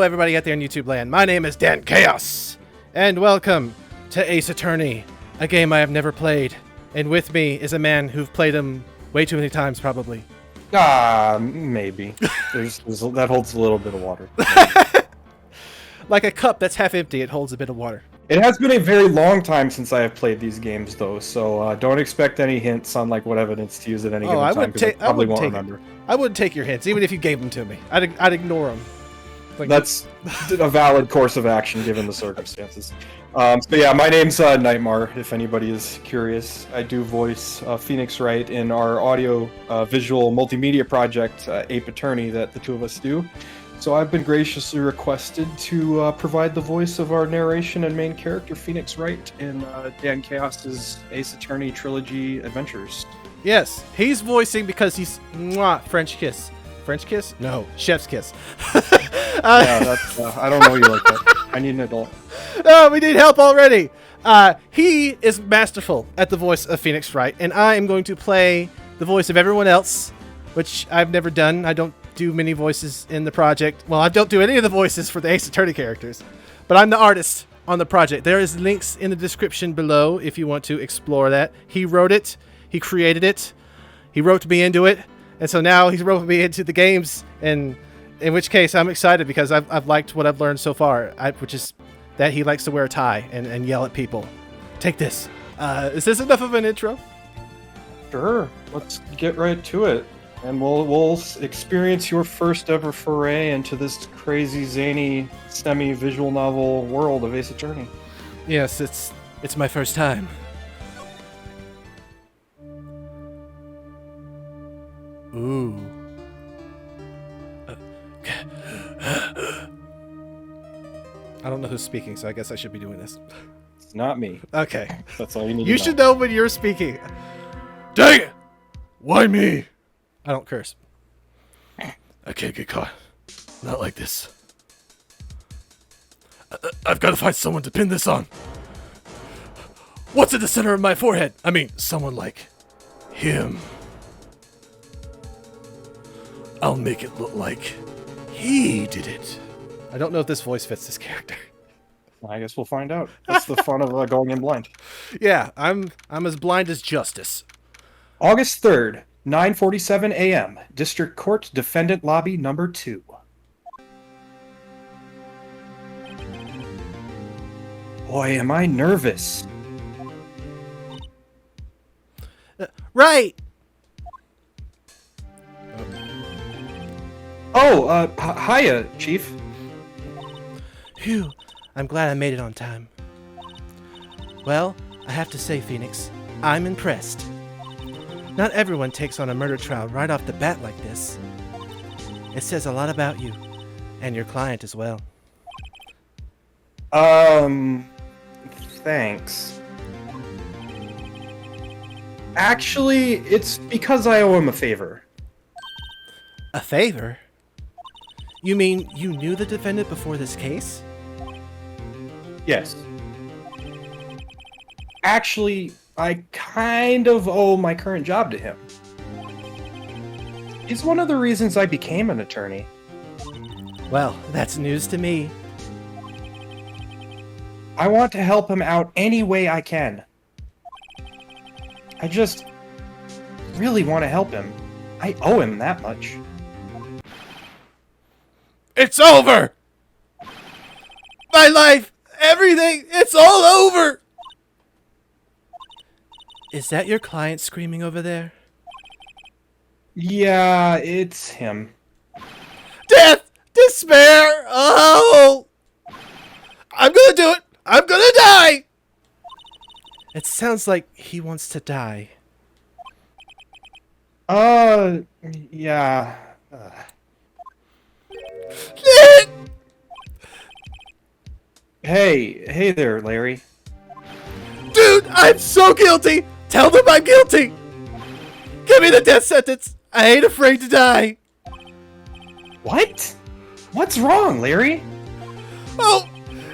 everybody out there in YouTube land. My name is Dan Chaos, and welcome to Ace Attorney, a game I have never played. And with me is a man who've played them way too many times, probably. Maybe. That holds a little bit of water. Like a cup that's half empty, it holds a bit of water. It has been a very long time since I have played these games, though, so don't expect any hints on like what evidence to use at any given time, because I probably won't remember. I wouldn't take your hints, even if you gave them to me. I'd ignore them. Like, that's a valid course of action given the circumstances. So yeah, my name's Nitemar, if anybody is curious. I do voice Phoenix Wright in our audio visual multimedia project, Ape Attorney, that the two of us do. So I've been graciously requested to provide the voice of our narration and main character, Phoenix Wright, in Dan Chaos's Ace Attorney Trilogy adventures. Yes, he's voicing because he's French kiss. French kiss? No, chef's kiss. Yeah, that's, I don't know you like that. I need an adult. Oh, we need help already. He is masterful at the voice of Phoenix Wright, and I am going to play the voice of everyone else, which I've never done. I don't do many voices in the project. Well, I don't do any of the voices for the Ace Attorney characters, but I'm the artist on the project. There is links in the description below if you want to explore that. He wrote it. He created it. He wrote me into it. And so now he's roping me into the games, and in which case I'm excited because I've liked what I've learned so far, which is that he likes to wear a tie and yell at people. Take this. Is this enough of an intro? Sure. Let's get right to it. And we'll experience your first ever foray into this crazy, zany, semi-visual novel world of Ace Attorney. Yes, it's my first time. Ooh. I don't know who's speaking, so I guess I should be doing this. It's not me. Okay. That's all you need You to know. should know when you're speaking. Dang it! Why me? I don't curse. I can't get caught. Not like this. I've got to find someone to pin this on. What's at the center of my forehead? I mean, someone like him. I'll make it look like he did it. I don't know if this voice fits this character. I guess we'll find out. That's the fun of going in blind. Yeah, I'm as blind as justice. August 3rd, 9:47 a.m. District Court Defendant Lobby Number 2. Boy, am I nervous. Right. Oh, hiya, Chief. Phew, I'm glad I made it on time. Well, I have to say, Phoenix, I'm impressed. Not everyone takes on a murder trial right off the bat like this. It says a lot about you, and your client as well. Thanks. Actually, it's because I owe him a favor. A favor? You mean you knew the defendant before this case? Yes. Actually, I kind of owe my current job to him. He's one of the reasons I became an attorney. Well, that's news to me. I want to help him out any way I can. I just really want to help him. I owe him that much. It's over! My life, everything, it's all over! Is that your client screaming over there? Yeah, it's him. Death! Despair! Oh! I'm gonna do it! I'm gonna die! It sounds like he wants to die. Yeah. Hey there, Larry. Dude, I'm so guilty! Tell them I'm guilty! Give me the death sentence! I ain't afraid to die! What? What's wrong, Larry? Oh,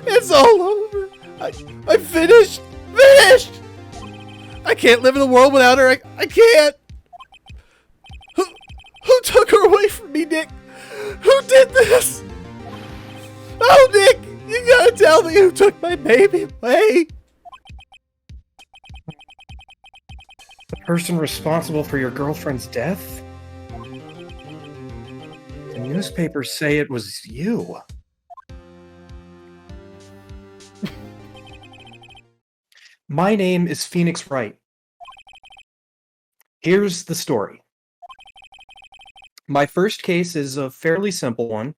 it's all over. I'm finished! Finished! I can't live in a world without her. I can't! Who took her away from me, Nick? Who did this? No, Nick! You gotta tell me who took my baby away! The person responsible for your girlfriend's death? The newspapers say it was you. My name is Phoenix Wright. Here's the story. My first case is a fairly simple one.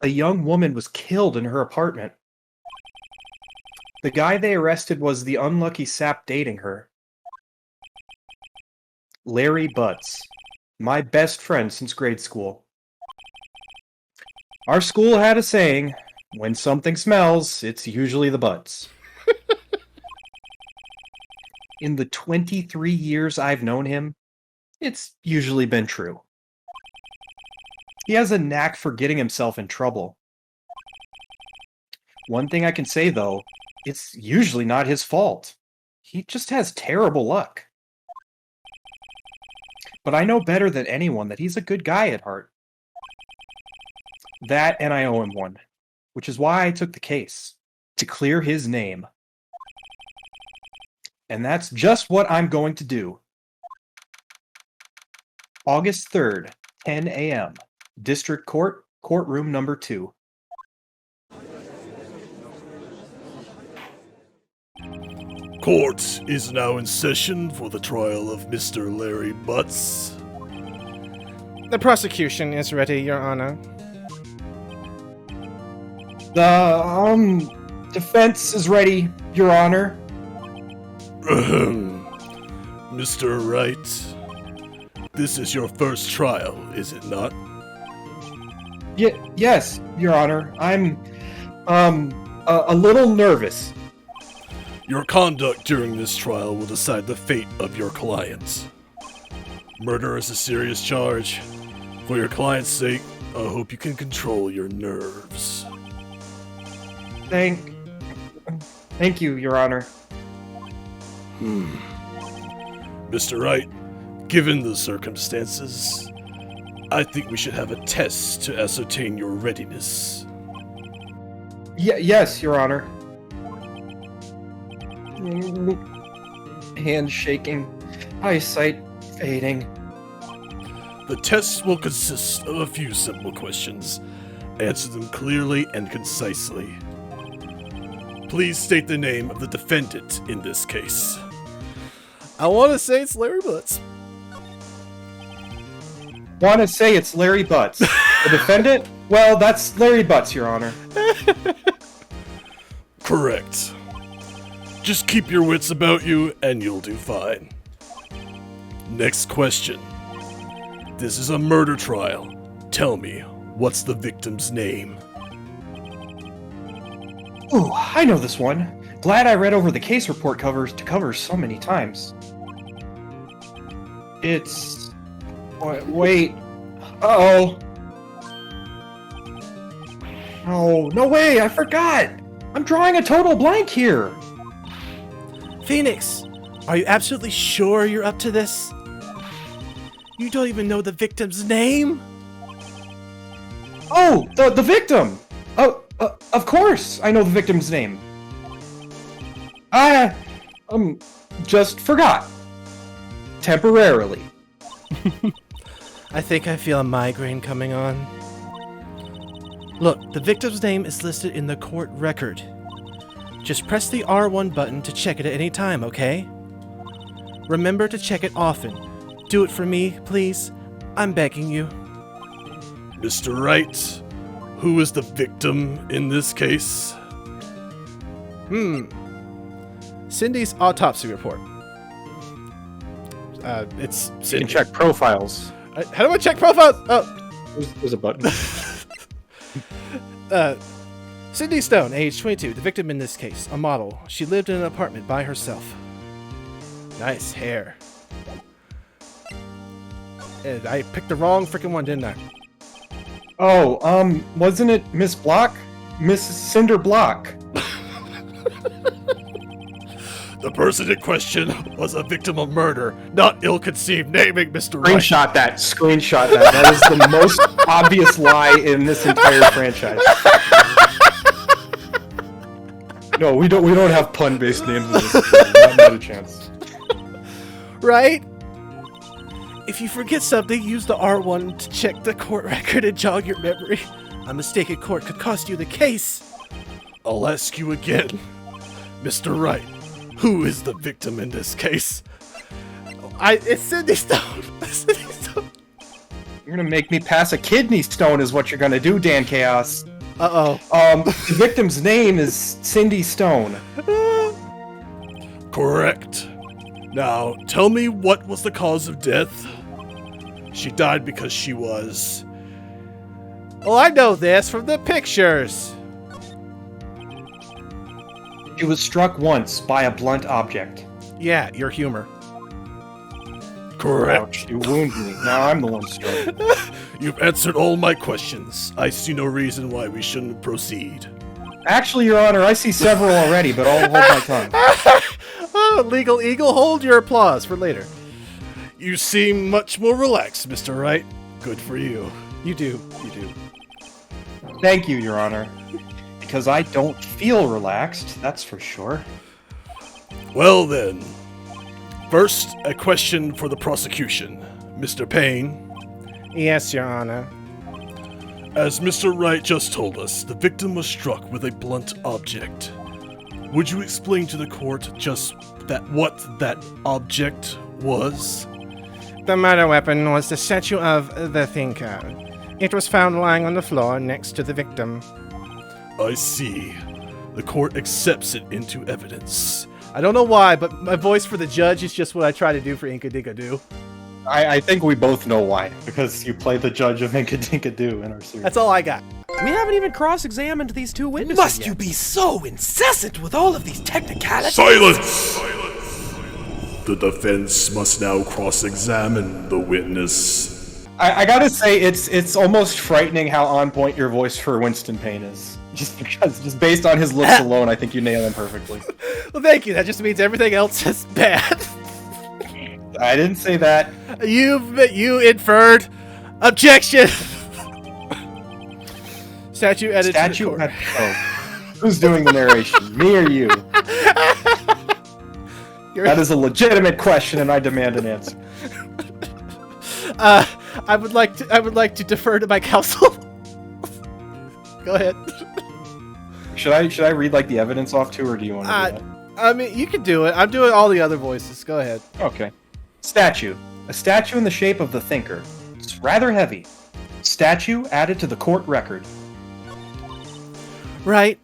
A young woman was killed in her apartment. The guy they arrested was the unlucky sap dating her. Larry Butts, my best friend since grade school. Our school had a saying, when something smells, it's usually the butts. In the 23 years I've known him, it's usually been true. He has a knack for getting himself in trouble. One thing I can say, though, it's usually not his fault. He just has terrible luck. But I know better than anyone that he's a good guy at heart. That and I owe him one, which is why I took the case, to clear his name. And that's just what I'm going to do. August 3rd, 10 a.m., District Court, Courtroom number 2. Court is now in session for the trial of Mr. Larry Butts. The prosecution is ready, Your Honor. The, defense is ready, Your Honor. Mr. Wright, this is your first trial, is it not? Yes, Your Honor. I'm, a little nervous. Your conduct during this trial will decide the fate of your client. Murder is a serious charge. For your client's sake, I hope you can control your nerves. Thank you, Your Honor. Mr. Wright, given the circumstances, I think we should have a test to ascertain your readiness. Yes, Your Honor. Hand shaking, eyesight fading. The test will consist of a few simple questions. Answer them clearly and concisely. Please state the name of the defendant in this case. I want to say it's Larry Butts. Want to say it's Larry Butts. The defendant? Well, that's Larry Butts, Your Honor. Correct. Just keep your wits about you and you'll do fine. Next question. This is a murder trial. Tell me, what's the victim's name? Ooh, I know this one. Glad I read over the case report covers to cover so many times. It's... Wait. Uh-oh. Oh, no way, I forgot! I'm drawing a total blank here! Phoenix, are you absolutely sure you're up to this? You don't even know the victim's name? Oh, the victim! Oh, of course I know the victim's name. I, just forgot. Temporarily. I think I feel a migraine coming on. Look, the victim's name is listed in the court record. Just press the R1 button to check it at any time, okay? Remember to check it often. Do it for me, please. I'm begging you. Mr. Wright, who is the victim in this case? Cindy's autopsy report. It's You Cindy. can check profiles. How do I check profiles? Oh, There's a button. Cindy Stone, age 22, the victim in this case, a model. She lived in an apartment by herself. Nice hair. And I picked the wrong freaking one, didn't I? Oh, wasn't it Miss Block? Miss Cinder Block. The person in question was a victim of murder, not ill-conceived naming, Mr. Wright. Screenshot that. Screenshot that. That is the most obvious lie in this entire franchise. No, we don't have pun-based names in this. Not a chance. Right? If you forget something, use the R1 to check the court record and jog your memory. A mistake in court could cost you the case. I'll ask you again, Mr. Wright. Who is the victim in this case? It's Cindy Stone. Cindy Stone. You're gonna make me pass a kidney stone is what you're gonna do, Dan Chaos. Uh-oh. The victim's name is Cindy Stone. Correct. Now, tell me what was the cause of death? She died because she was... Oh, I know this from the pictures. She was struck once by a blunt object. Yeah, your humor. Correct. Ouch, you wounded me. Now I'm the one struck. You've answered all my questions. I see no reason why we shouldn't proceed. Actually, Your Honor, I see several already, but I'll hold my tongue. Oh, Legal Eagle, hold your applause for later. You seem much more relaxed, Mr. Wright. Good for you. You do. You do. Thank you, Your Honor. Because I don't feel relaxed, that's for sure. Well then. First, a question for the prosecution. Mr. Payne. Yes, Your Honor. As Mr. Wright just told us, the victim was struck with a blunt object. Would you explain to the court just what that object was? The murder weapon was the statue of the Thinker. It was found lying on the floor next to the victim. I see. The court accepts it into evidence. I don't know why, but my voice for the judge is just what I try to do for Inka Dinka Doo. I think we both know why. Because you play the judge of Inka Dinka Doo in our series. That's all I got. We haven't even cross-examined these two witnesses Must yet. you be so incessant with all of these technicalities? Silence! The defense must now cross-examine the witness. I gotta say, it's almost frightening how on point your voice for Winston Payne is. Just based on his looks alone, I think you nail him perfectly. Well, thank you. That just means everything else is bad. I didn't say that. You inferred. Objection. Statue edited. Statue. Oh, who's doing the narration? Me or you? That is a legitimate question, and I demand an answer. I would like to defer to my counsel. Go ahead. Should I read like the evidence off too, or do you want to do that? I mean, you can do it. I'm doing all the other voices. Go ahead. Okay. Statue. A statue in the shape of the Thinker. It's rather heavy. Statue added to the court record. Right.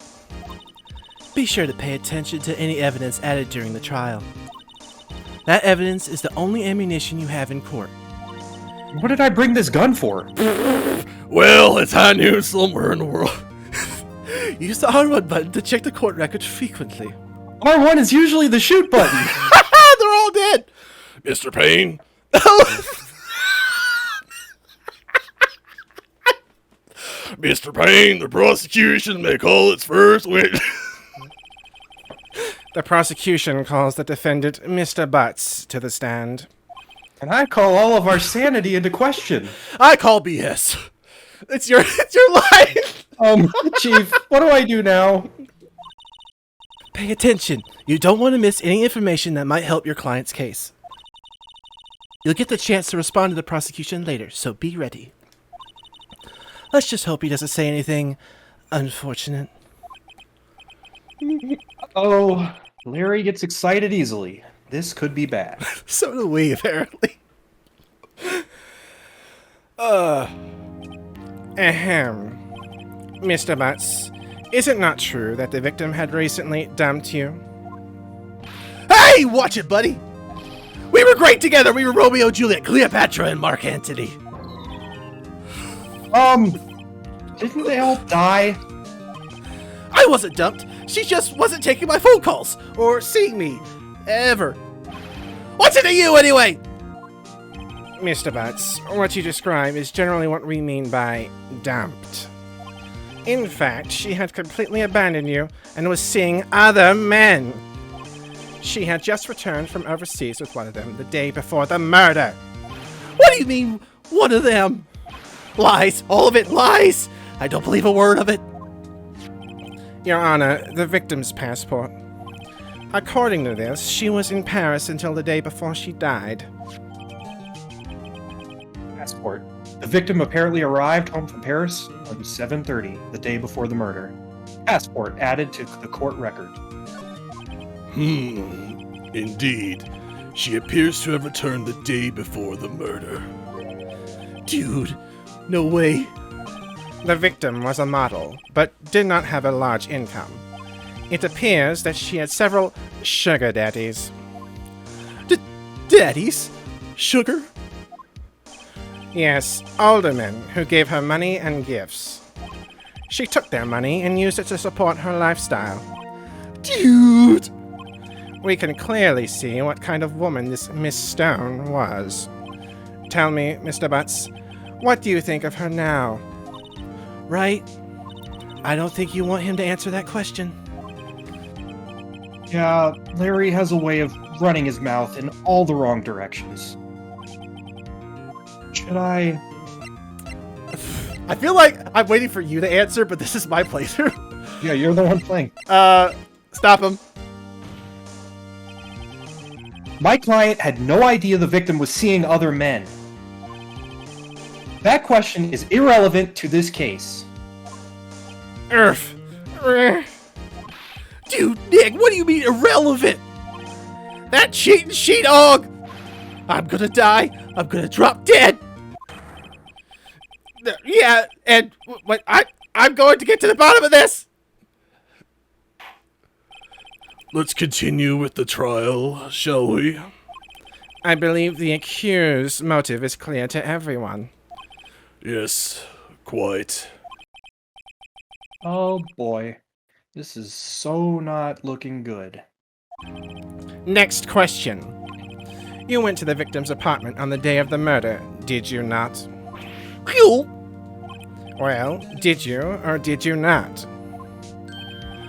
Be sure to pay attention to any evidence added during the trial. That evidence is the only ammunition you have in court. What did I bring this gun for? Well, it's high noon somewhere in the world. Use the R1 button to check the court record frequently. R1 is usually the shoot button. They're all dead. Mr. Payne? Mr. Payne, the prosecution may call its first witness. The prosecution calls the defendant Mr. Butts to the stand. And I call all of our sanity into question. I call BS. It's your line. Chief, what do I do now? Pay attention. You don't want to miss any information that might help your client's case. You'll get the chance to respond to the prosecution later, so be ready. Let's just hope he doesn't say anything unfortunate. Oh, Larry gets excited easily. This could be bad. So do we, apparently. Mr. Butts, is it not true that the victim had recently dumped you? Hey, watch it, buddy! We were great together! We were Romeo, Juliet, Cleopatra, and Mark Antony. Didn't they all die? I wasn't dumped. She just wasn't taking my phone calls or seeing me. Ever. What's it to you, anyway? Mr. Butts, what you describe is generally what we mean by dumped. In fact, she had completely abandoned you and was seeing other men. She had just returned from overseas with one of them the day before the murder. What do you mean, one of them? Lies! All of it lies! I don't believe a word of it. Your Honor, the victim's passport. According to this, she was in Paris until the day before she died. Passport. The victim apparently arrived home from Paris on 7:30, the day before the murder. Passport added to the court record. Indeed. She appears to have returned the day before the murder. Dude, no way. The victim was a model, but did not have a large income. It appears that she had several sugar daddies. Daddies? Sugar? Yes, older men who gave her money and gifts. She took their money and used it to support her lifestyle. Dude! We can clearly see what kind of woman this Miss Stone was. Tell me, Mr. Butts, what do you think of her now? Right? I don't think you want him to answer that question. Yeah, Larry has a way of running his mouth in all the wrong directions. Should I? I feel like I'm waiting for you to answer, but this is my playthrough. Yeah, you're the one playing. Stop him. My client had no idea the victim was seeing other men. That question is irrelevant to this case. Dude, Nick, what do you mean irrelevant? That cheating she-dog! I'm gonna die. I'm gonna drop dead. Yeah, and what I'm going to get to the bottom of this. Let's continue with the trial, shall we? I believe the accused's motive is clear to everyone. Yes, quite. Oh boy, this is so not looking good. Next question. You went to the victim's apartment on the day of the murder, did you not? Phew! Well, did you or did you not?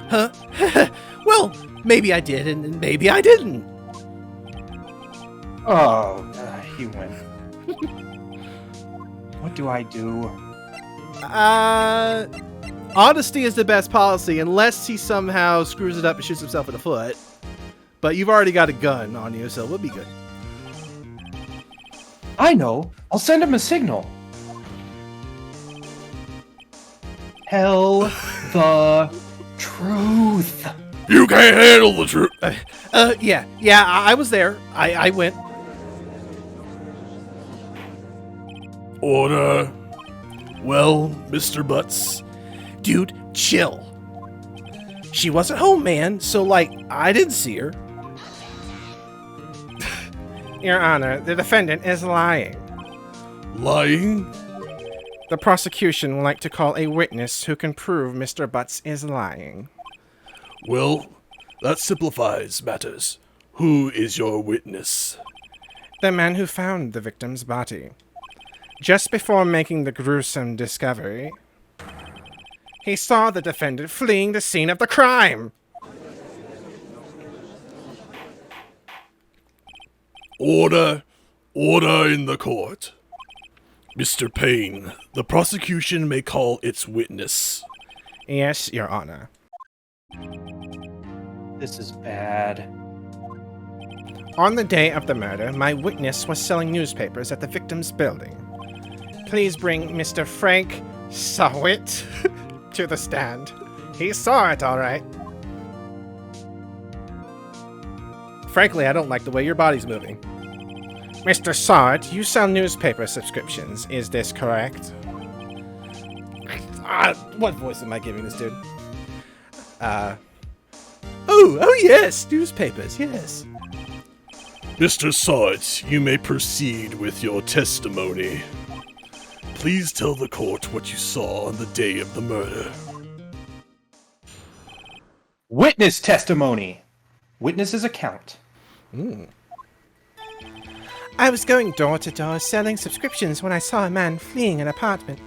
Huh? Well, maybe I did and maybe I didn't. Oh, he went. What do I do? Honesty is the best policy unless he somehow screws it up and shoots himself in the foot. But you've already got a gun on you, so we'll be good. I know. I'll send him a signal. Tell the truth. You can't handle the truth. Yeah, I was there. I went. Order. Well, Mr. Butts. Dude, chill. She wasn't home, man, so, like, I didn't see her. Your Honor, the defendant is lying. Lying? The prosecution would like to call a witness who can prove Mr. Butts is lying. Well, that simplifies matters. Who is your witness? The man who found the victim's body. Just before making the gruesome discovery, he saw the defendant fleeing the scene of the crime. Order. Order in the court. Mr. Payne, the prosecution may call its witness. Yes, Your Honor. This is bad. On the day of the murder, my witness was selling newspapers at the victim's building. Please bring Mr. Frank SAWHIT to the stand. He saw it, all right. Frankly, I don't like the way your body's moving. Mr. SAWHIT, you sell newspaper subscriptions, is this correct? What voice am I giving this dude? Oh yes, newspapers, yes. Mr. Sawhit, you may proceed with your testimony. Please tell the court what you saw on the day of the murder. Witness testimony. Witness's account. I was going door to door selling subscriptions when I saw a man fleeing an apartment.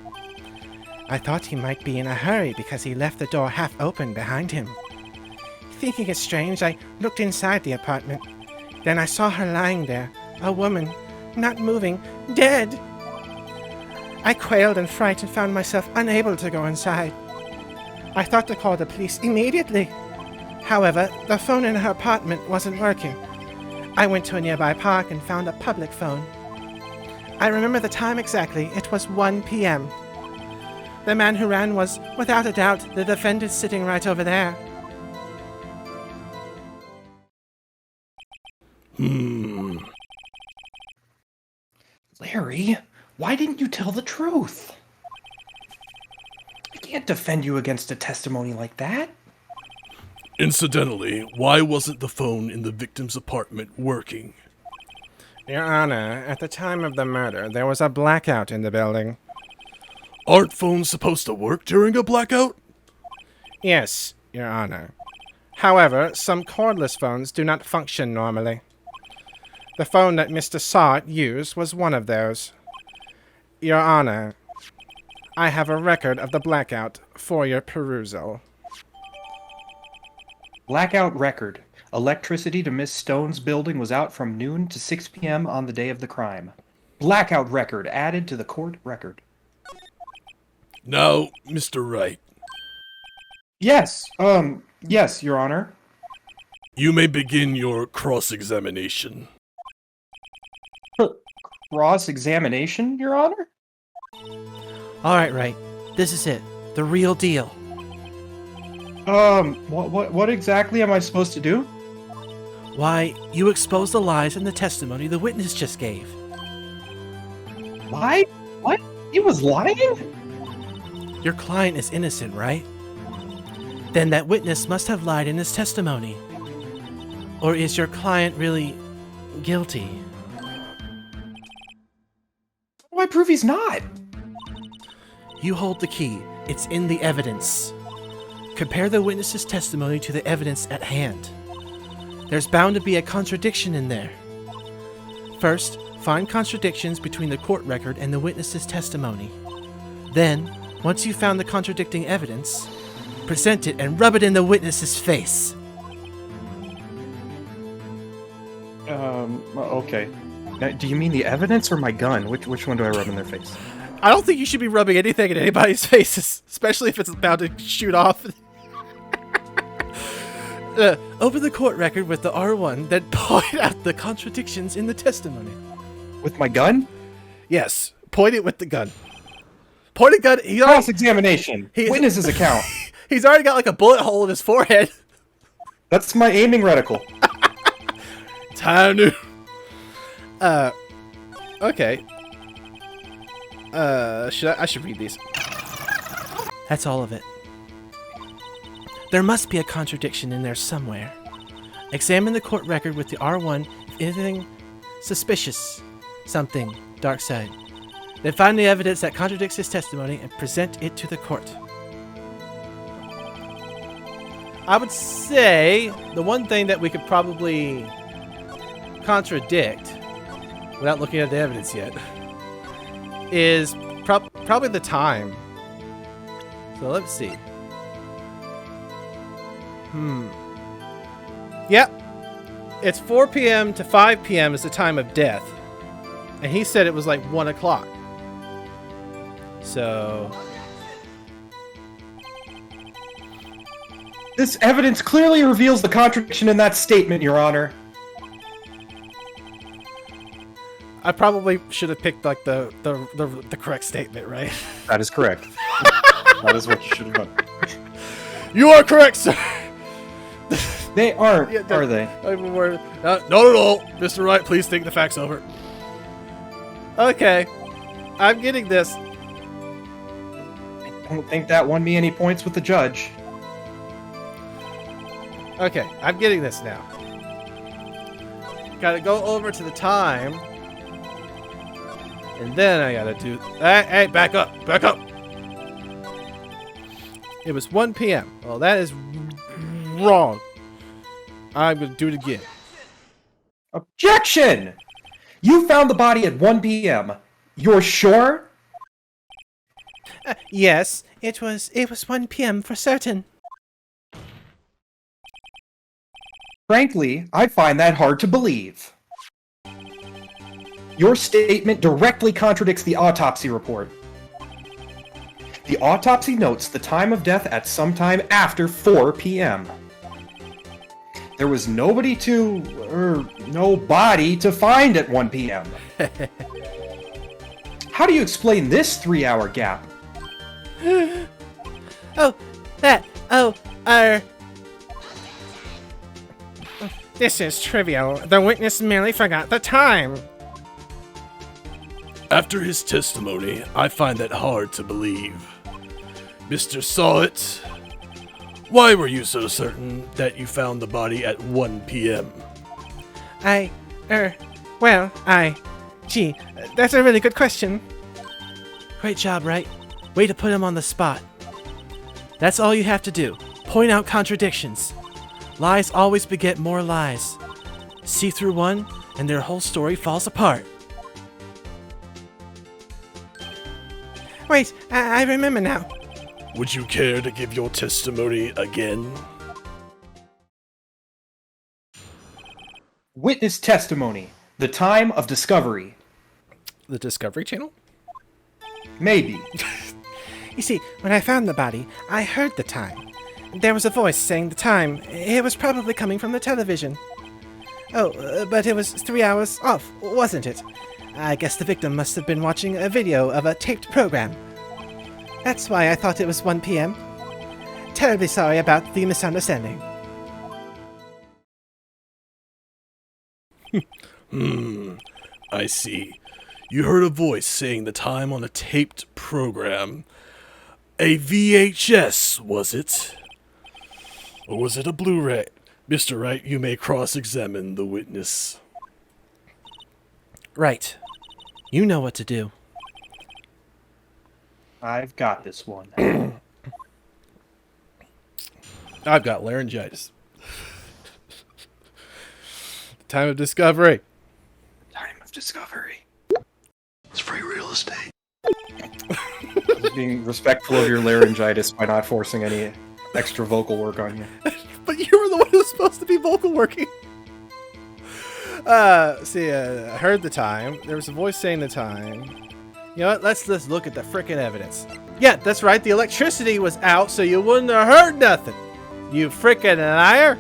I thought he might be in a hurry because he left the door half open behind him. Thinking it strange, I looked inside the apartment. Then I saw her lying there, a woman, not moving, dead. I quailed in fright and found myself unable to go inside. I thought to call the police immediately. However, the phone in her apartment wasn't working. I went to a nearby park and found a public phone. I remember the time exactly. It was 1 p.m. The man who ran was, without a doubt, the defendant sitting right over there. Larry, why didn't you tell the truth? I can't defend you against a testimony like that. Incidentally, why wasn't the phone in the victim's apartment working? Your Honor, at the time of the murder, there was a blackout in the building. Aren't phones supposed to work during a blackout? Yes, Your Honor. However, some cordless phones do not function normally. The phone that Mr. SAWHIT used was one of those. Your Honor, I have a record of the blackout for your perusal. Blackout record. Electricity to Miss Stone's building was out from noon to 6 p.m. on the day of the crime. Blackout record added to the court record. Now, Mr. Wright, Yes, yes, Your Honor. you may begin your cross-examination. Cross-examination, Your Honor? Alright, Wright. This is it. The real deal. What exactly am I supposed to do? Why, you exposed the lies in the testimony the witness just gave. Lie? What? He was lying? Your client is innocent, right? Then that witness must have lied in his testimony. Or is your client really guilty? How do I prove he's not? You hold the key. It's in the evidence. Compare the witness's testimony to the evidence at hand. There's bound to be a contradiction in there. First, find contradictions between the court record and the witness's testimony. Then, once you've found the contradicting evidence, present it and rub it in the witness's face. Okay. Now, do you mean the evidence or my gun? Which one do I rub in their face? I don't think you should be rubbing anything in anybody's faces, especially if it's about to shoot off. Open the court record with the R1, then point out the contradictions in the testimony. With my gun? Yes, point it with the gun. Point a gun. Cross-examination. Witness's account. He's already got like a bullet hole in his forehead. That's my aiming reticle. Time to. Okay. I should read these. That's all of it. There must be a contradiction in there somewhere. Examine the court record with the R1 if anything suspicious. Something. Dark side. Then find the evidence that contradicts his testimony and present it to the court. I would say the one thing that we could probably contradict without looking at the evidence yet is probably the time. So let's see. Yep. It's 4 p.m. to 5 p.m. is the time of death. And he said it was like 1 o'clock. So... This evidence clearly reveals the contradiction in that statement, Your Honor. I probably should have picked like the correct statement, right? That is correct. That is what you should have done. You are correct, sir. They aren't, are they? Not at all. Mr. Wright, please think the facts over. Okay. I'm getting this. I don't think that won me any points with the judge. Okay, I'm getting this now. Gotta go over to the time. And then I gotta do... Hey, back up! Back up! It was 1 p.m. Well, that is wrong. I'm gonna do it again. Objection! You found the body at 1 p.m. You're sure? Yes, it was 1 p.m. for certain. Frankly, I find that hard to believe. Your statement directly contradicts the autopsy report. The autopsy notes the time of death at sometime after 4 p.m. There was no body to find at 1 p.m. How do you explain this 3-hour gap? This is trivial. The witness merely forgot the time. After his testimony, I find that hard to believe. Mr. SAWHIT, why were you so certain that you found the body at 1 p.m.? Gee, that's a really good question. Great job, Wright. Way to put him on the spot. That's all you have to do. Point out contradictions. Lies always beget more lies. See through one, and their whole story falls apart. Wait, I remember now. Would you care to give your testimony again? Witness testimony. The time of discovery. The Discovery Channel? Maybe. You see, when I found the body, I heard the time. There was a voice saying the time. It was probably coming from the television. Oh, but it was 3 hours off, wasn't it? I guess the victim must have been watching a video of a taped program. That's why I thought it was 1 p.m. Terribly sorry about the misunderstanding. I see. You heard a voice saying the time on a taped program. A VHS, was it? Or was it a Blu-ray? Mr. Wright, you may cross-examine the witness. Right. You know what to do. I've got this one. I've got laryngitis. Time of discovery. Time of discovery. It's free real estate. Just being respectful of your laryngitis by not forcing any extra vocal work on you. But you were the one who was supposed to be vocal working. I heard the time. There was a voice saying the time. You know what? Let's look at the frickin' evidence. Yeah, that's right. The electricity was out, so you wouldn't have heard nothing. You frickin' liar.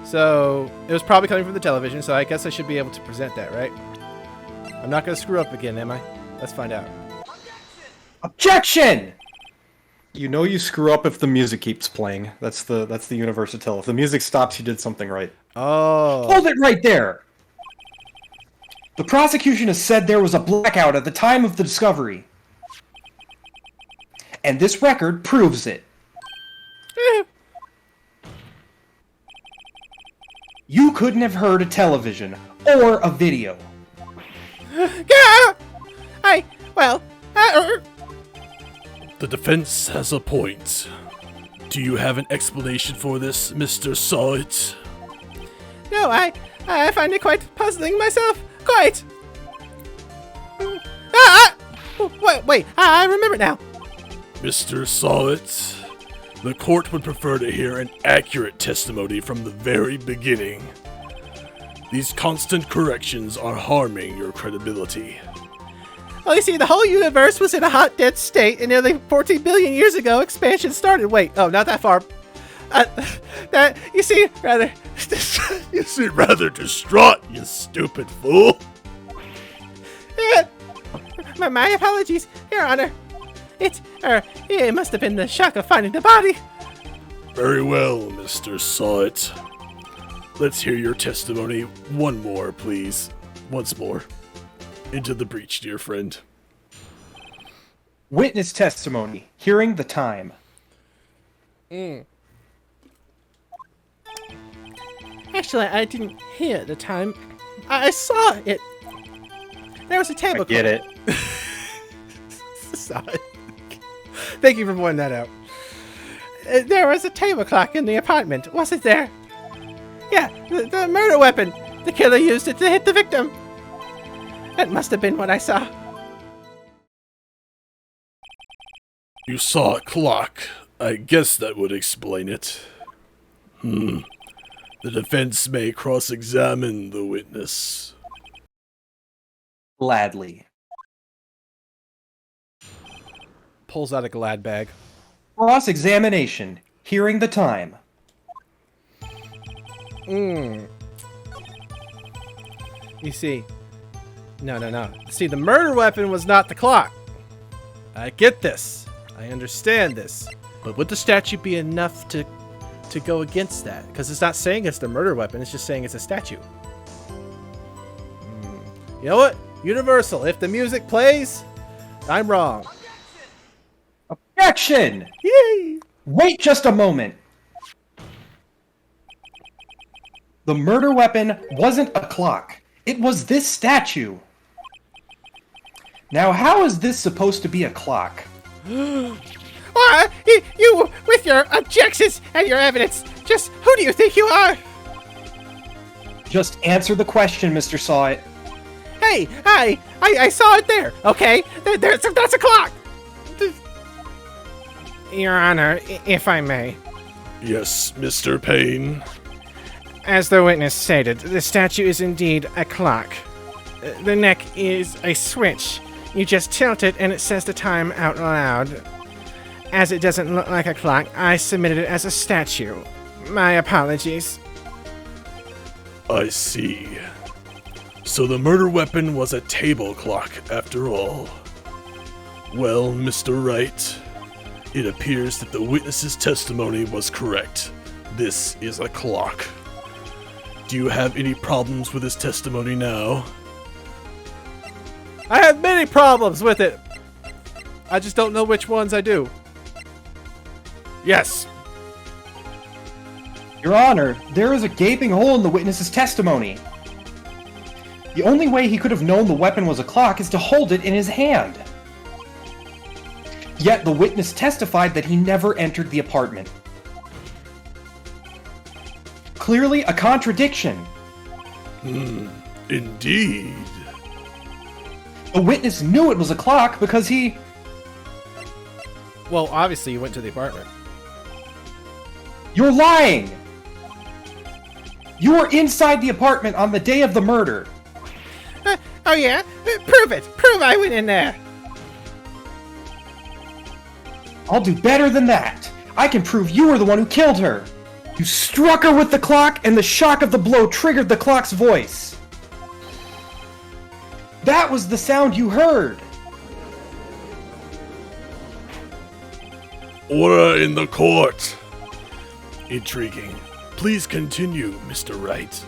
So, it was probably coming from the television, so I guess I should be able to present that, right? I'm not gonna screw up again, am I? Let's find out. Objection! You know you screw up if the music keeps playing. That's the universal tell. If the music stops, you did something right. Oh. Hold it right there! The prosecution has said there was a blackout at the time of the discovery. And this record proves it. You couldn't have heard a television or a video. Yeah! The defense has a point. Do you have an explanation for this, Mr. SAWHIT? No, I find it quite puzzling myself. Quite. Wait, I remember now. Mr. SAWHIT, the court would prefer to hear an accurate testimony from the very beginning. These constant corrections are harming your credibility. Well, you see, the whole universe was in a hot, dead state, and nearly 14 billion years ago, expansion started. Wait, oh, not that far. You see, rather... You seem rather distraught, you stupid fool. My apologies, Your Honor. It must have been the shock of finding the body. Very well, Mr. SAWHIT. Let's hear your testimony one more, please. Once more. Into the breach, dear friend. Witness testimony. Hearing the time. Actually, I didn't hear the time. I saw it. There was a table. I get it. Saw it. Thank you for pointing that out. There was a table clock in the apartment, wasn't there? Yeah, the murder weapon. The killer used it to hit the victim. That must have been what I saw. You saw a clock. I guess that would explain it. The defense may cross-examine the witness. Gladly. Pulls out a glad bag. Cross-examination. Hearing the time. You see. No. See, the murder weapon was not the clock. I get this. I understand this. But would the statue be enough to go against that? Because it's not saying it's the murder weapon, it's just saying it's a statue. You know what? Universal, if the music plays, I'm wrong. Objection! Yay! Wait just a moment. The murder weapon wasn't a clock. It was this statue. Now, how is this supposed to be a clock? You, with your objections and your evidence, just who do you think you are? Just answer the question, Mr. SAWHIT. Hey, I saw it there, okay? That's a clock! Your Honor, if I may. Yes, Mr. Payne. As the witness stated, the statue is indeed a clock. The neck is a switch. You just tilt it and it says the time out loud. As it doesn't look like a clock, I submitted it as a statue. My apologies. I see. So the murder weapon was a table clock, after all. Well, Mr. Wright, it appears that the witness's testimony was correct. This is a clock. Do you have any problems with his testimony now? I have many problems with it. I just don't know which ones I do. Yes. Your Honor, there is a gaping hole in the witness's testimony. The only way he could have known the weapon was a clock is to hold it in his hand. Yet the witness testified that he never entered the apartment. Clearly a contradiction. Indeed. The witness knew it was a clock because he... Well, obviously you went to the apartment. You're lying! You were inside the apartment on the day of the murder. Oh yeah? Prove it! Prove I went in there! I'll do better than that. I can prove you were the one who killed her. You struck her with the clock, and the shock of the blow triggered the clock's voice. That was the sound you heard. Order in the court. Intriguing. Please continue, Mr. Wright.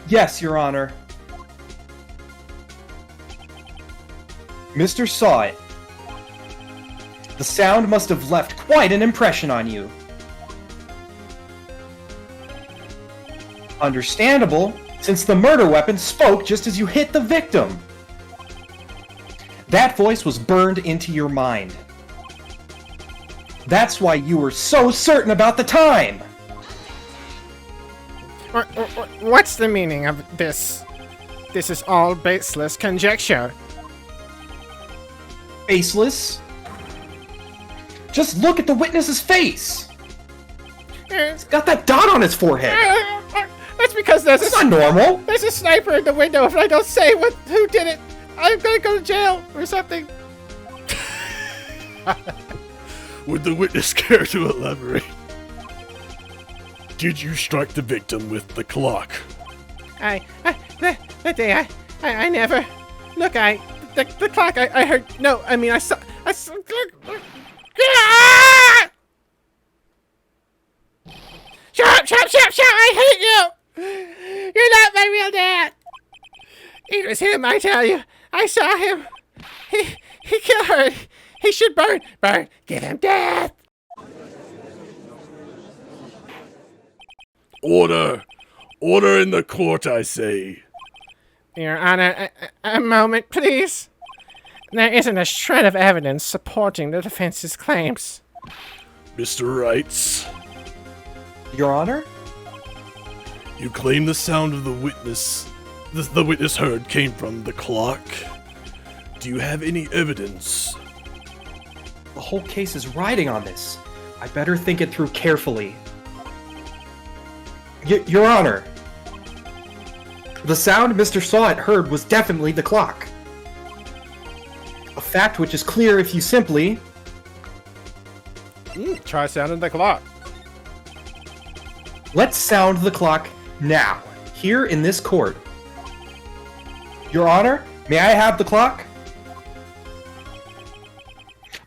Yes, Your Honor. Mr. SAWHIT, the sound must have left quite an impression on you. Understandable, since the murder weapon spoke just as you hit the victim. That voice was burned into your mind. That's why you were so certain about the time! What's the meaning of this? This is all baseless conjecture. Faceless? Just look at the witness's face! It's Got that dot on his forehead! That's because That's not normal! there's a sniper in the window. If I don't say who did it, I'm gonna go to jail or something. Would the witness care to elaborate? Did you strike the victim with the clock? That day I never. Look, the clock I heard. No, I mean I saw. Ah! Shut up! I hate you! You're not my real dad! It was him, I tell you. I saw him. He killed her. He should burn. Give him death! Order! Order in the court, I say. Your Honor, a moment, please. There isn't a shred of evidence supporting the defense's claims. Mr. Wrights, Your Honor? you claim the sound of the witness heard came from the clock. Do you have any evidence? The whole case is riding on this. I better think it through carefully. Your Honor, the sound Mr. SAWHIT heard was definitely the clock. A fact which is clear if you simply... Try sounding the clock. Let's sound the clock now, here in this court. Your Honor, may I have the clock?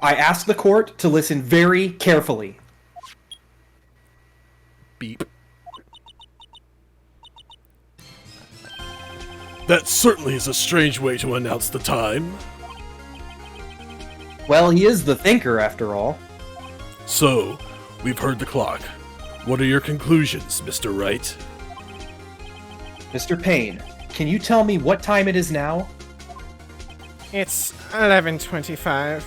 I ask the court to listen very carefully. Beep. That certainly is a strange way to announce the time. Well, he is the thinker, after all. So, we've heard the clock. What are your conclusions, Mr. Wright? Mr. Payne, can you tell me what time it is now? It's 11:25.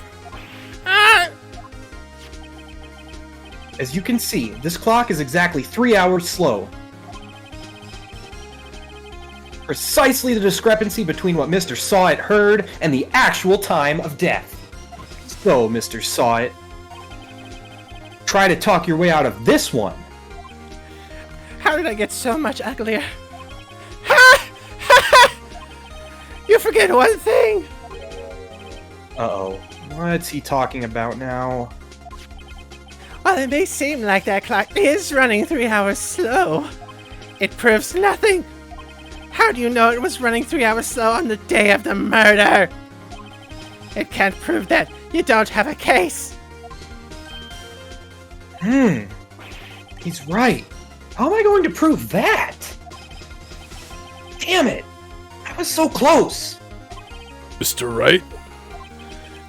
As you can see, this clock is exactly 3 hours slow. Precisely the discrepancy between what Mr. SAWHIT heard and the actual time of death. So, Mr. SAWHIT, try to talk your way out of this one. How did I get so much uglier? Ha! Ha! You forget one thing! Uh-oh. What's he talking about now? While it may seem like that clock is running 3 hours slow, it proves nothing. How do you know it was running 3 hours slow on the day of the murder? It can't prove that. You don't have a case. He's right. How am I going to prove that? Damn it! I was so close! Mr. Wright?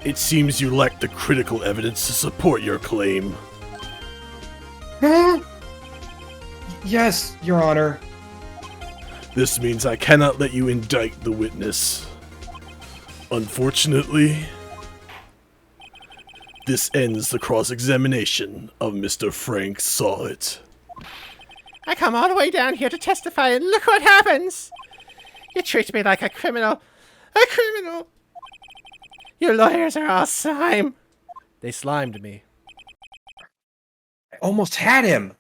It seems you lack the critical evidence to support your claim. Huh? Yes, Your Honor. This means I cannot let you indict the witness. Unfortunately, this ends the cross-examination of Mr. Frank SAWHIT. I come all the way down here to testify, and look what happens! You treat me like a criminal. A criminal! Your lawyers are all slime. They slimed me. I almost had him!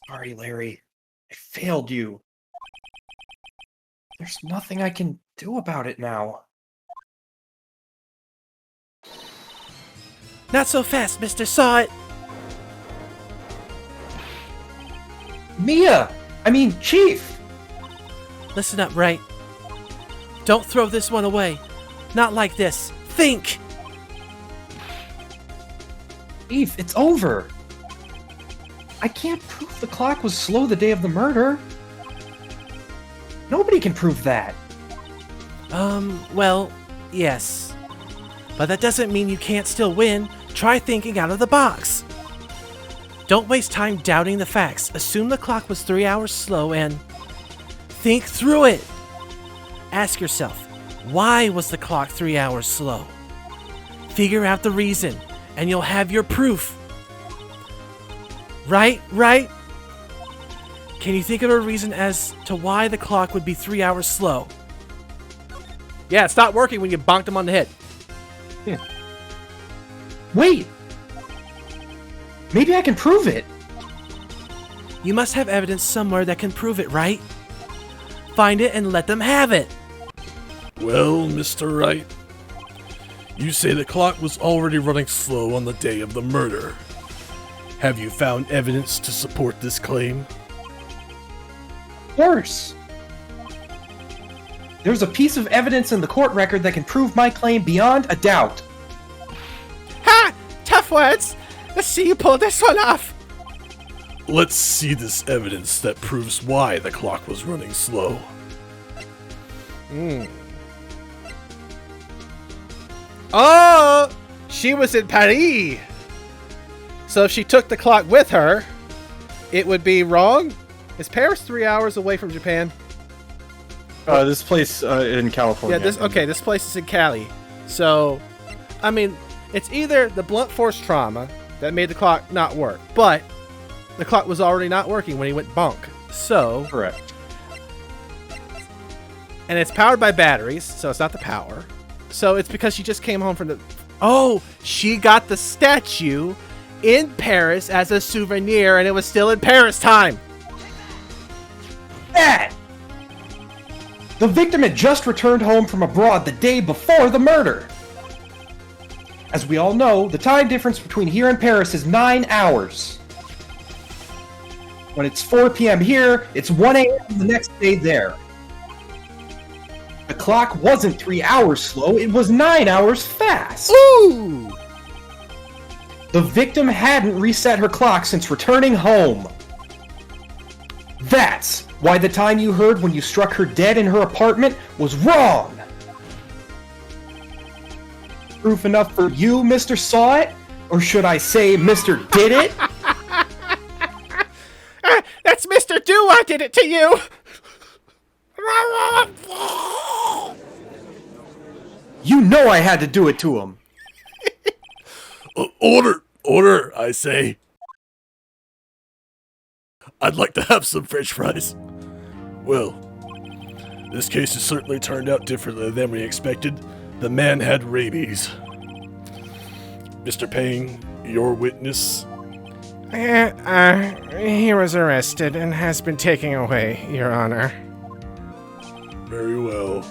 Sorry, Larry. I failed you. There's nothing I can do about it now. Not so fast, Mr. SAWHIT. Chief! Listen up, Wright. Don't throw this one away. Not like this. Think! Chief, it's over. I can't prove the clock was slow the day of the murder. Nobody can prove that. Well, yes. But that doesn't mean you can't still win. Try thinking out of the box. Don't waste time doubting the facts. Assume the clock was 3 hours slow and think through it. Ask yourself, why was the clock 3 hours slow? Figure out the reason, and you'll have your proof. Right? Can you think of a reason as to why the clock would be 3 hours slow? Yeah, it stopped working when you bonked him on the head. Wait! Maybe I can prove it. You must have evidence somewhere that can prove it, right? Find it and let them have it. Well, Mr. Wright, you say the clock was already running slow on the day of the murder. Have you found evidence to support this claim? Of course. There's a piece of evidence in the court record that can prove my claim beyond a doubt. Ha! Tough words! Let's see you pull this one off! Let's see this evidence that proves why the clock was running slow. Oh! She was in Paris! So if she took the clock with her, it would be wrong? Is Paris 3 hours away from Japan? This place in California. Yeah, this place is in Cali. So, I mean, it's either the blunt force trauma that made the clock not work, but the clock was already not working when he went bonk. So, Correct. and it's powered by batteries, so it's not the power. So it's because she just came home from the... Oh, she got the statue in Paris as a souvenir, and it was still in Paris time. That! The victim had just returned home from abroad the day before the murder. As we all know, the time difference between here and Paris is 9 hours. When it's 4 p.m. here, it's 1 a.m. the next day there. The clock wasn't 3 hours slow, it was 9 hours fast. Ooh! The victim hadn't reset her clock since returning home. That's why the time you heard when you struck her dead in her apartment was wrong. Proof enough for you, Mr. Saw It? Or should I say, Mr. Did It? That's Mr. Do I did it to you! You know I had to do it to him. Order, I say. I'd like to have some French fries. Well, this case has certainly turned out differently than we expected. The man had rabies. Mr. Payne, your witness. He was arrested and has been taken away, Your Honor. Very well.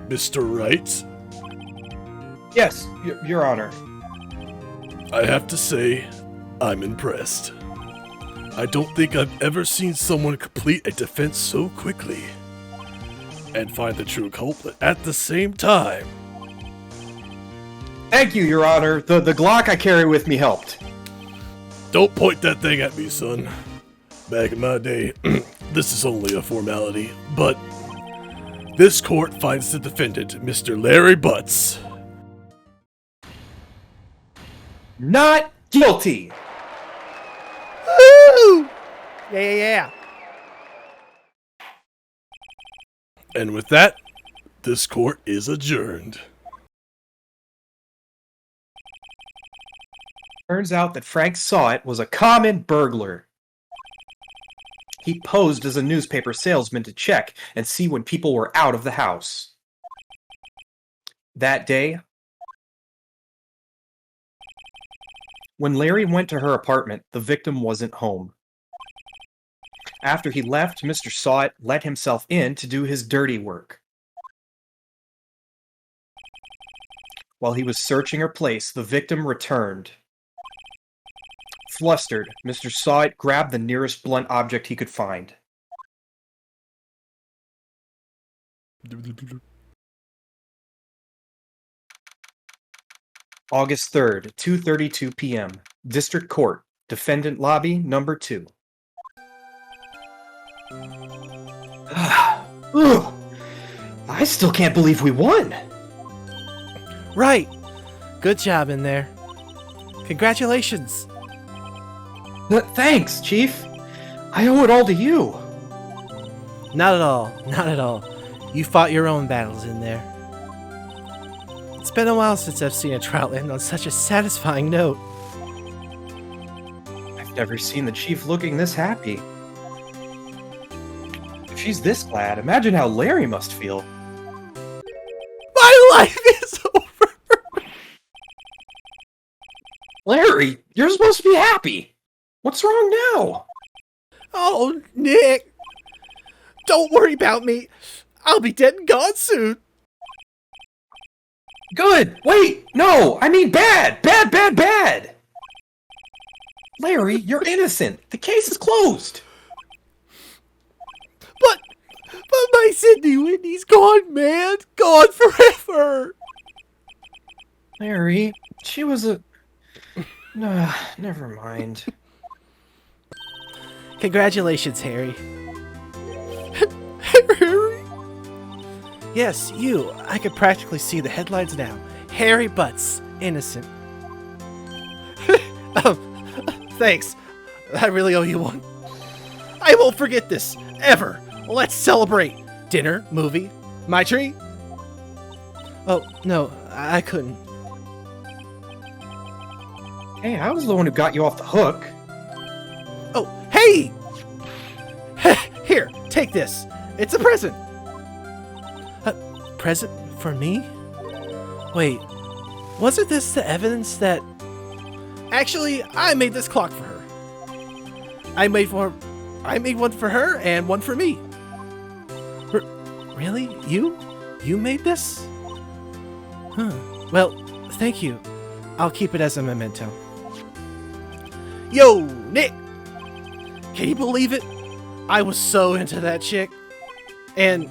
Mr. Wright, Yes, Your Honor. I have to say, I'm impressed. I don't think I've ever seen someone complete a defense so quickly and find the true culprit at the same time. Thank you, Your Honor. The Glock I carry with me helped. Don't point that thing at me, son. Back in my day, this is only a formality, but this court finds the defendant, Mr. Larry Butts, Not guilty. Woo! Yeah. and with that, this court is adjourned. Turns out that Frank Saw It was a common burglar. He posed as a newspaper salesman to check and see when people were out of the house. That day, when Larry went to her apartment, the victim wasn't home. After he left, Mr. Saw It let himself in to do his dirty work. While he was searching her place, the victim returned. Flustered, Mr. Saw It grabbed the nearest blunt object he could find. August 3rd, 2:32 p.m. District Court, Defendant Lobby, Number 2. Ugh. I still can't believe we won! Right. Good job in there. Congratulations. Thanks, Chief. I owe it all to you. Not at all. Not at all. You fought your own battles in there. It's been a while since I've seen a trial end on such a satisfying note. I've never seen the Chief looking this happy. If she's this glad, imagine how Larry must feel. My life is over! Larry, you're supposed to be happy. What's wrong now? Oh, Nick! Don't worry about me. I'll be dead and gone soon. Good. Wait, no, I mean bad. Bad. Larry, you're innocent. The case is closed. But my Sydney Whitney's gone, man. Gone forever. Larry, she was a... never mind. Congratulations, Harry. Harry? Yes, you. I could practically see the headlines now. Harry Butts, innocent. Thanks. I really owe you one. I won't forget this, ever. Let's celebrate. Dinner, movie, my tree. Oh, no, I couldn't. Hey, I was the one who got you off the hook. Oh, hey! Here, take this. It's a present. A present for me? Wait, wasn't this the evidence that Actually, I made this clock for her. I made one for her and one for me. Really? You made this? Huh. Well, thank you. I'll keep it as a memento. Yo, Nick! Can you believe it? I was so into that chick. And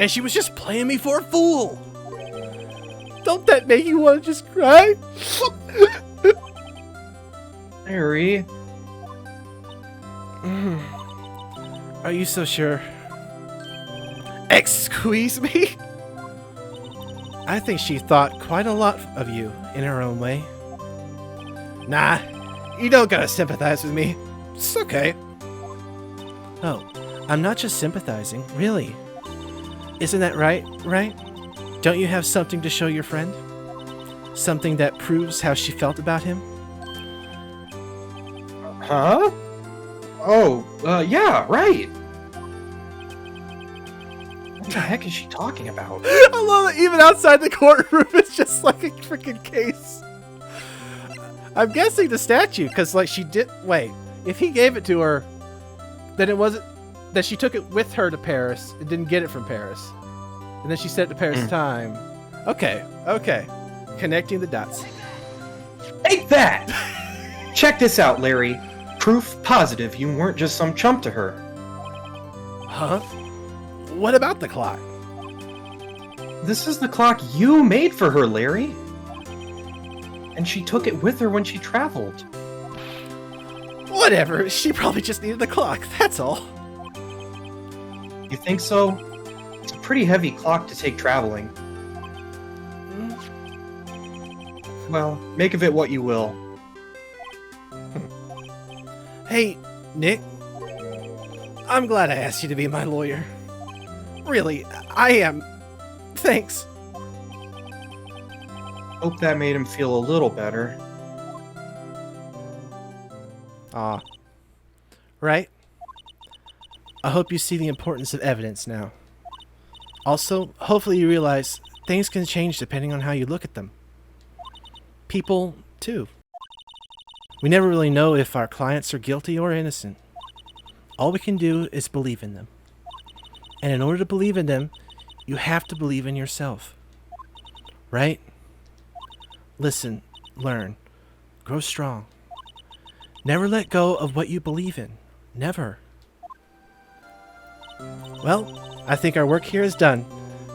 she was just playing me for a fool. Don't that make you want to just cry? Larry. Are you so sure? Excuse me? I think she thought quite a lot of you in her own way. Nah, you don't gotta sympathize with me. It's okay. Oh, I'm not just sympathizing, really. Isn't that right? Don't you have something to show your friend? Something that proves how she felt about him? Huh? Oh, yeah, right. What the heck is she talking about? I love it. Even outside the courtroom, it's just like a freaking case. I'm guessing the statue, because like she did. Wait, if he gave it to her, then it wasn't that she took it with her to Paris and didn't get it from Paris, and then she sent it to Paris time. Okay. Connecting the dots. Take that! Check this out, Larry. Proof positive you weren't just some chump to her. Huh? What about the clock? This is the clock you made for her, Larry. And she took it with her when she traveled. Whatever. She probably just needed the clock. That's all. You think so? It's a pretty heavy clock to take traveling. Well, make of it what you will. Hey, Nick. I'm glad I asked you to be my lawyer. Really, I am. Thanks. Hope that made him feel a little better. Aw. Right? I hope you see the importance of evidence now. Also, hopefully you realize things can change depending on how you look at them. People, too. We never really know if our clients are guilty or innocent. All we can do is believe in them. And in order to believe in them, you have to believe in yourself. Right? Listen, learn, grow strong. Never let go of what you believe in. Never. Well, I think our work here is done.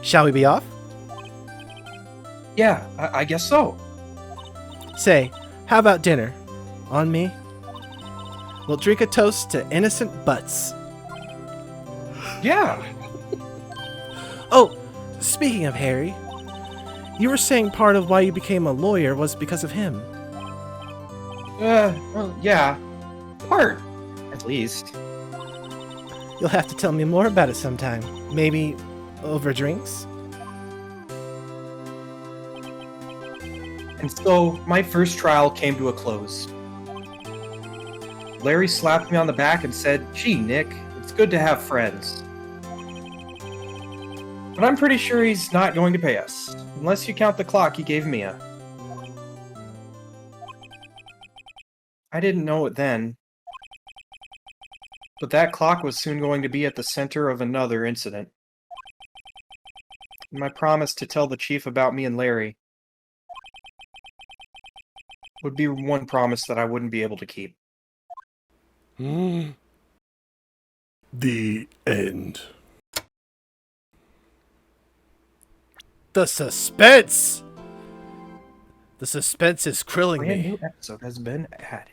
Shall we be off? Yeah, I guess so. Say, how about dinner? On me? We'll drink a toast to innocent butts. Yeah. Oh, speaking of Harry, you were saying part of why you became a lawyer was because of him. Well, yeah. Part, at least. You'll have to tell me more about it sometime. Maybe over drinks? And so, my first trial came to a close. Larry slapped me on the back and said, "Gee, Nick, it's good to have friends." But I'm pretty sure he's not going to pay us, unless you count the clock he gave Mia. I didn't know it then, but that clock was soon going to be at the center of another incident. And my promise to tell the chief about me and Larry would be one promise that I wouldn't be able to keep. The end. The suspense! The suspense is killing Brand me. new episode has been added.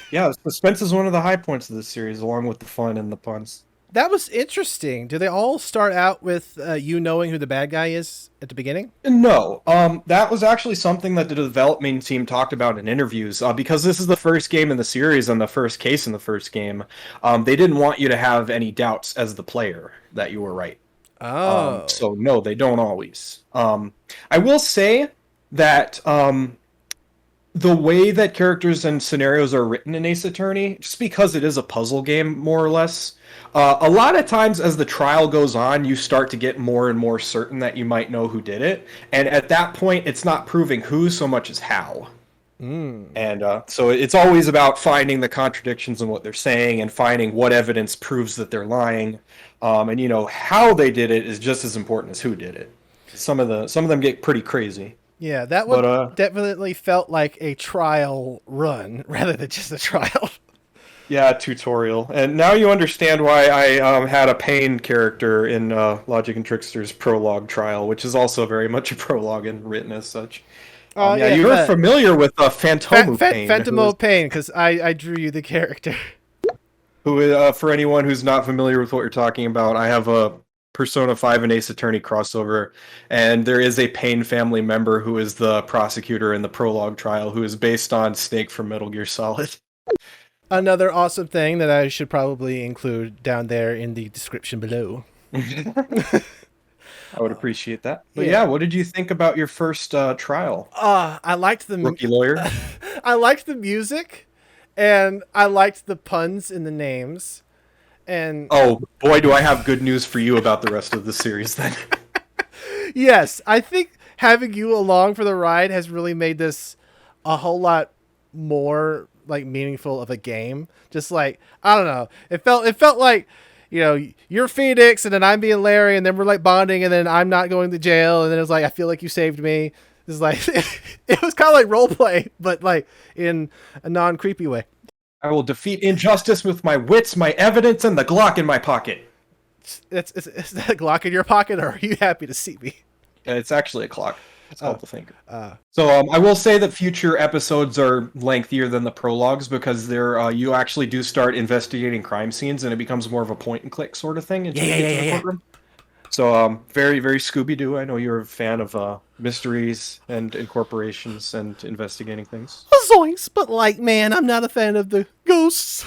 Yeah, suspense is one of the high points of this series, along with the fun and the puns. That was interesting. Do they all start out with you knowing who the bad guy is at the beginning? No, that was actually something that the development team talked about in interviews. Because this is the first game in the series and the first case in the first game, they didn't want you to have any doubts as the player that you were right. Oh. So no, they don't always. I will say that the way that characters and scenarios are written in Ace Attorney, just because it is a puzzle game, more or less, a lot of times as the trial goes on, you start to get more and more certain that you might know who did it. And at that point, it's not proving who so much as how. And so it's always about finding the contradictions in what they're saying and finding what evidence proves that they're lying. And how they did it is just as important as who did it. Some of them get pretty crazy. Yeah, that one definitely felt like a trial run rather than just a trial. Yeah, tutorial. And now you understand why I had a pain character in Logic and Trickster's prologue trial, which is also very much a prologue and written as such. You're familiar with Phantomo Pain. Phantomo Pain, because I drew you the character. Who, for anyone who's not familiar with what you're talking about, I have a Persona 5 and Ace Attorney crossover, and there is a Pain family member who is the prosecutor in the prologue trial, who is based on Snake from Metal Gear Solid. Another awesome thing that I should probably include down there in the description below. I would appreciate that. But yeah, what did you think about your first trial? I liked the Rookie lawyer. I liked the music, and I liked the puns in the names. And oh boy, do I have good news for you about the rest of the series then. Yes, I think having you along for the ride has really made this a whole lot more like meaningful of a game. Just like, I don't know, it felt like, you're Phoenix and then I'm being Larry and then we're like bonding and then I'm not going to jail and then it's like I feel like you saved me. It's like it was kind of like role play, but like in a non-creepy way. I will defeat injustice with my wits, my evidence, and the Glock in my pocket. Is that a Glock in your pocket, or are you happy to see me? It's actually a clock. It's called the finger. So I will say that future episodes are lengthier than the prologues because you actually do start investigating crime scenes and it becomes more of a point and click sort of thing. Yeah. So very, very Scooby-Doo. I know you're a fan of mysteries and incorporations and investigating things. Zoinks, but like, man, I'm not a fan of the ghosts.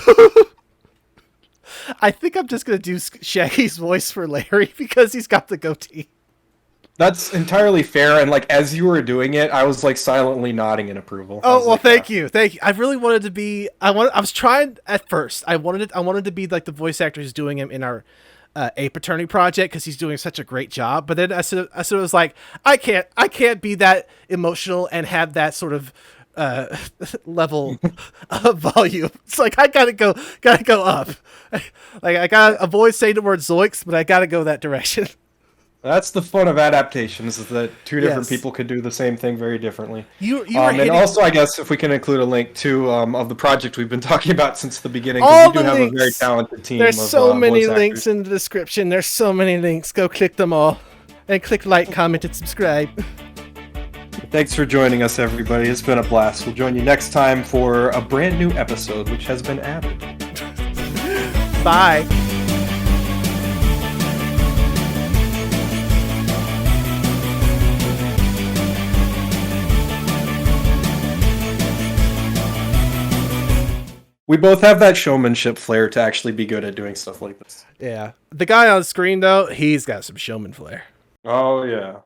I think I'm just going to do Shaggy's voice for Larry because he's got the goatee. That's entirely fair, and like as you were doing it, I was like silently nodding in approval. Oh well, thank you. I really wanted to be. I was trying at first. I wanted to be like the voice actor who's doing him in our Ape Attorney project because he's doing such a great job. But then I sort of was like, I can't be that emotional and have that sort of level of volume. It's like I gotta go up. Like I got a voice saying the word zoinks, but I gotta go that direction. That's the fun of adaptations, is that two different people could do the same thing very differently. And also, I guess, if we can include a link to of the project we've been talking about since the beginning, because we do have a very talented team. There's so many voice links actors. in the description. There's so many links. Go click them all. And click like, comment, and subscribe. Thanks for joining us, everybody. It's been a blast. We'll join you next time for a brand new episode, which has been added. Bye. We both have that showmanship flair to actually be good at doing stuff like this. Yeah. The guy on screen, though, he's got some showman flair. Oh, yeah.